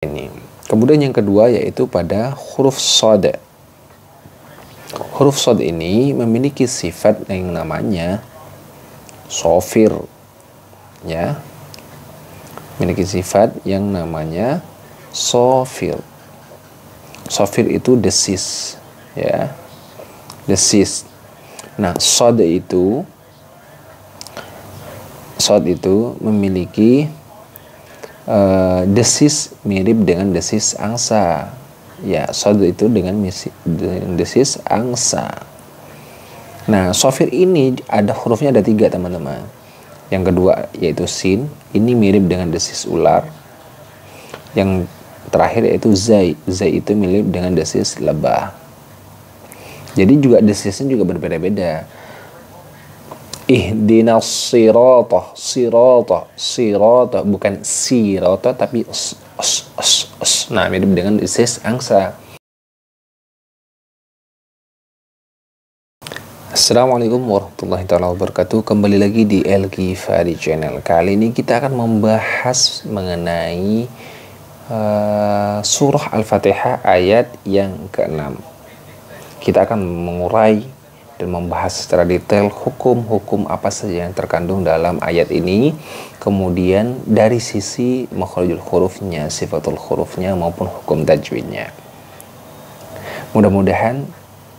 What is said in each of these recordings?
ini. Kemudian yang kedua yaitu pada huruf shad. Huruf shad ini memiliki sifat yang namanya shofir, ya. Memiliki sifat yang namanya shofir. Shofir itu desis, ya. Desis. Nah, shad itu memiliki desis mirip dengan desis angsa, ya. Shad itu dengan desis angsa. Nah, shofir ini ada hurufnya ada 3 teman-teman. Yang kedua yaitu sin, ini mirip dengan desis ular. Yang terakhir yaitu zai, zai itu mirip dengan desis lebah. Jadi juga desisnya juga berbeda-beda. Ihdinas sirata, sirata, bukan sirata tapi Nah, mirip dengan desis angsa. Assalamualaikum warahmatullahi wabarakatuh. Kembali lagi di El-Ghifari Channel. Kali ini kita akan membahas mengenai surah Al-Fatihah ayat yang ke-6. Kita akan mengurai dan membahas secara detail hukum-hukum apa saja yang terkandung dalam ayat ini, kemudian dari sisi makhrijul hurufnya, sifatul hurufnya maupun hukum tajwidnya. Mudah-mudahan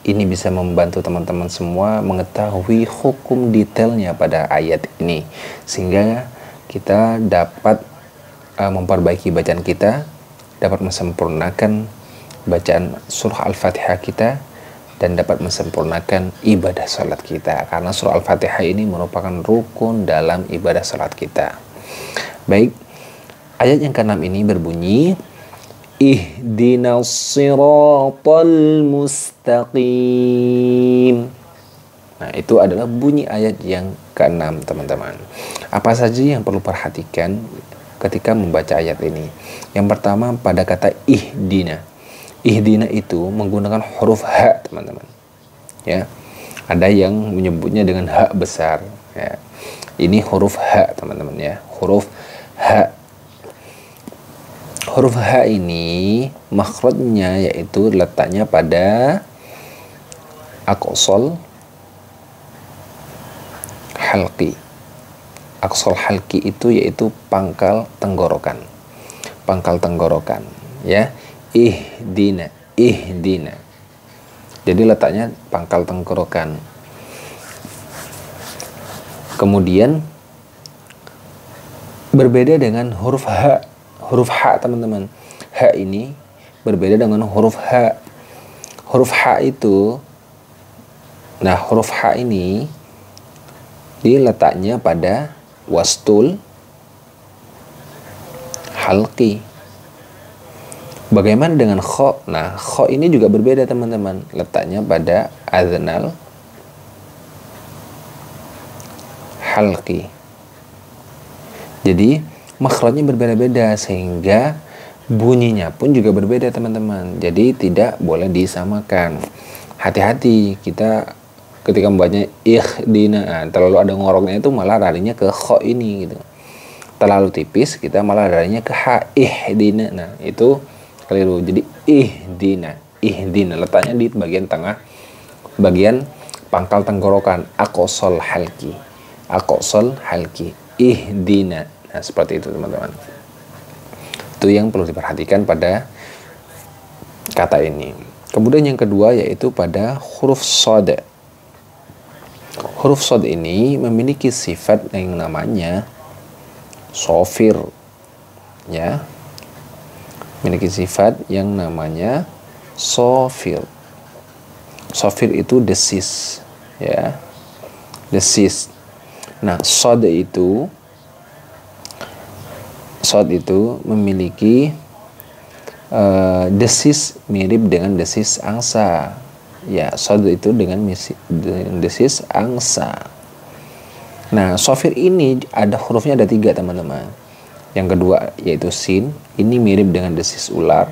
ini bisa membantu teman-teman semua mengetahui hukum detailnya pada ayat ini, sehingga kita dapat memperbaiki bacaan kita, dapat mensempurnakan bacaan surah Al-Fatihah kita, dan dapat mensempurnakan ibadah salat kita, karena surah Al-Fatihah ini merupakan rukun dalam ibadah salat kita. Baik, ayat yang ke-6 ini berbunyi Ihdinas siratal mustaqim. Nah, itu adalah bunyi ayat yang ke-6 teman-teman. Apa saja yang perlu perhatikan ketika membaca ayat ini? Yang pertama pada kata ihdina. Ihdina itu menggunakan huruf H, teman-teman. Ya. Ada yang menyebutnya dengan H besar, ya. Ini huruf H, teman-teman, ya. Huruf H. Huruf H ini makhrajnya yaitu letaknya pada aqsal halqi. Aqsal halqi itu yaitu pangkal tenggorokan. Pangkal tenggorokan, ya. Ihdina. Jadi letaknya pangkal tenggorokan. Kemudian berbeda dengan huruf H. Huruf H, teman-teman. H ini berbeda dengan huruf H. Huruf H itu, nah, huruf H ini diletaknya pada wastul halqi. Bagaimana dengan kho? Nah, kho ini juga berbeda, teman-teman. Letaknya pada adnal halqi. Jadi, makhrajnya berbeda-beda sehingga bunyinya pun juga berbeda, teman-teman. Jadi, tidak boleh disamakan. Hati-hati kita ketika membacanya ihdina. Terlalu ada ngoroknya itu malah larinya ke kho ini gitu. Terlalu tipis kita malah larinya ke ha, ihdina. Nah, itu keliru. Jadi ihdina letaknya di bagian tengah, bagian pangkal tenggorokan, aqsal halqi, ihdina. Nah, seperti itu, teman-teman. Itu yang perlu diperhatikan pada kata ini. Kemudian yang kedua yaitu pada huruf shad. Huruf shad ini memiliki sifat yang namanya shofir, ya. Memiliki sifat yang namanya shofir. Shofir itu desis, ya. Desis. Nah, shad itu memiliki desis mirip dengan desis angsa, ya. Shad itu dengan desis angsa. Nah, shofir ini ada hurufnya ada 3, teman-teman. Yang kedua yaitu sin, ini mirip dengan desis ular.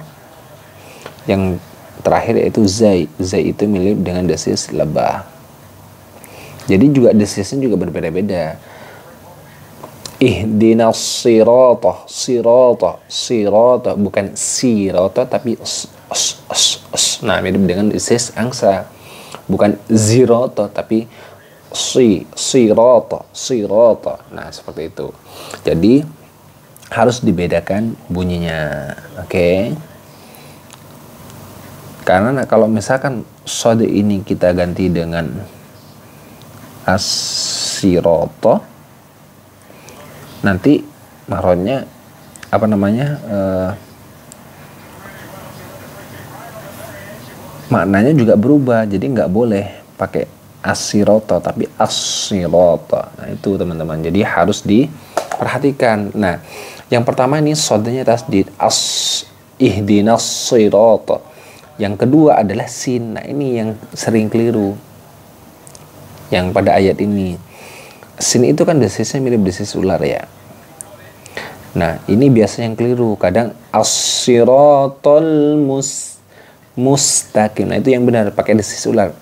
Yang terakhir yaitu zai, zai itu mirip dengan desis lebah. Jadi juga desisnya juga berbeda-beda. Ihdinas sirata, sirata, sirata, bukan sirata tapi Nah, mirip dengan disease angsa. Bukan zirata tapi sirata, sirata. Nah, seperti itu. Jadi harus dibedakan bunyinya. Oke. Karena kalau misalkan sod ini kita ganti dengan as-sirata, nanti maronnya apa namanya, maknanya juga berubah. Jadi nggak boleh pakai as-sirata tapi as-sirata. Nah, itu teman-teman, jadi harus diperhatikan. Nah, yang pertama ini sodnya tasdid, ihdinas sirata. Yang kedua adalah sin. Nah, ini yang sering keliru yang pada ayat ini. Sin itu kan desisnya mirip desis ular ya. Nah, ini biasanya yang keliru. Kadang as-siratal mustaqim. Nah, itu yang benar, pakai desis ular.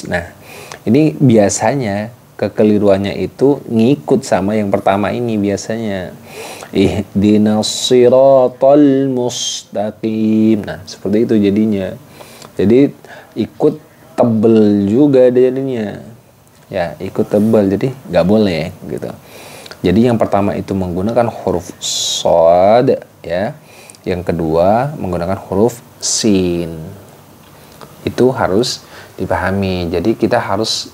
Nah, ini biasanya kekeliruannya itu ngikut sama yang pertama ini biasanya. Ihdinas siratal mustaqim. Nah, seperti itu jadinya. Jadi ikut tebel juga jadinya. Ya, ikut tebal, jadi nggak boleh gitu. Jadi yang pertama itu menggunakan huruf shad ya. Yang kedua menggunakan huruf sin. Itu harus dipahami. Jadi kita harus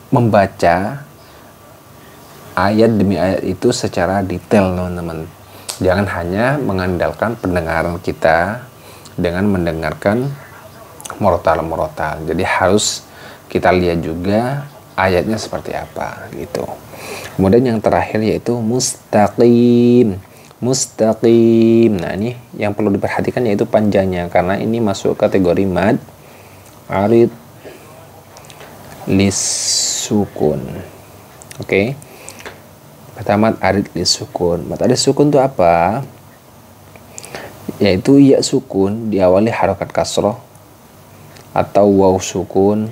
membaca ayat demi ayat itu secara detail, teman-teman. Jangan hanya mengandalkan pendengaran kita dengan mendengarkan murotal. Jadi harus kita lihat juga ayatnya seperti apa gitu. Kemudian yang terakhir yaitu mustaqim. Nah, ini yang perlu diperhatikan yaitu panjangnya, karena ini masuk kategori mad arid lisukun. Oke. Pertama arid lisukun. Mad arid sukun itu apa? Yaitu ya sukun diawali harokat kasroh atau waw sukun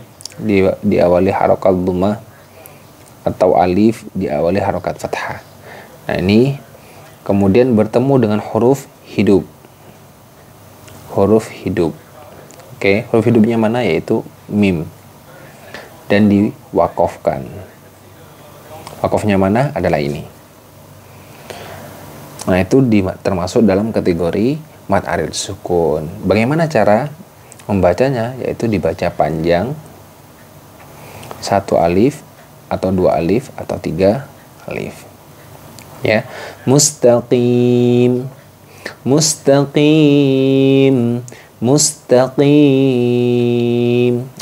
diawali harokat dhammah atau alif diawali harokat fathah. Nah, ini kemudian bertemu dengan huruf hidup. Oke, huruf hidupnya mana? Yaitu mim. Dan diwakofkan. Wakofnya mana? Adalah ini. Nah, itu termasuk dalam kategori mad arid sukun. Bagaimana cara membacanya? Yaitu dibaca panjang, 1 alif atau 2 alif atau 3 alif. Ya, mustaqim.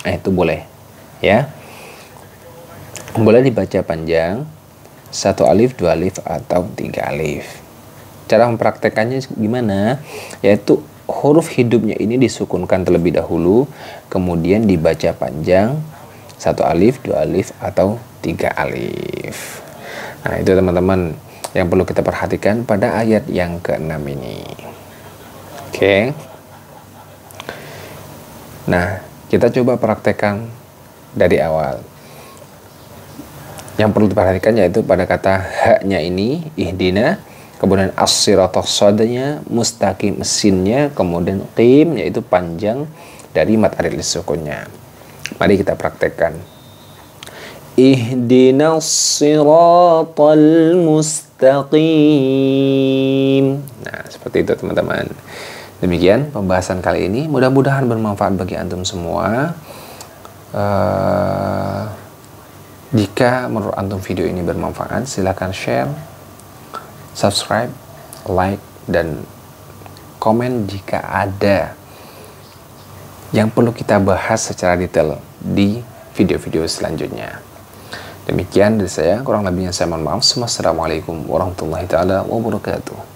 Nah, itu boleh ya. Boleh dibaca panjang, 1 alif, 2 alif atau 3 alif. Cara mempraktekannya gimana? Yaitu huruf hidupnya ini disukunkan terlebih dahulu, kemudian dibaca panjang, 1 alif, 2 alif atau 3 alif. Nah, itu teman-teman yang perlu kita perhatikan pada ayat yang ke-6 ini. Oke. Nah, kita coba praktekkan dari awal. Yang perlu diperhatikan yaitu pada kata haknya ini, ihdina, kemudian as-sirata shadnya, mustaqim sinnya, kemudian qim yaitu panjang dari mad arid lisukunnya. Mari kita praktekkan. Ihdinas siratal mustaqim. Nah, seperti itu teman-teman. Demikian pembahasan kali ini. Mudah-mudahan bermanfaat bagi antum semua. Jika menurut antum video ini bermanfaat, silakan share, subscribe, like, dan komen jika ada yang perlu kita bahas secara detail di video-video selanjutnya. Demikian dari saya, kurang lebihnya saya mohon maaf. Wassalamualaikum warahmatullahi wabarakatuh.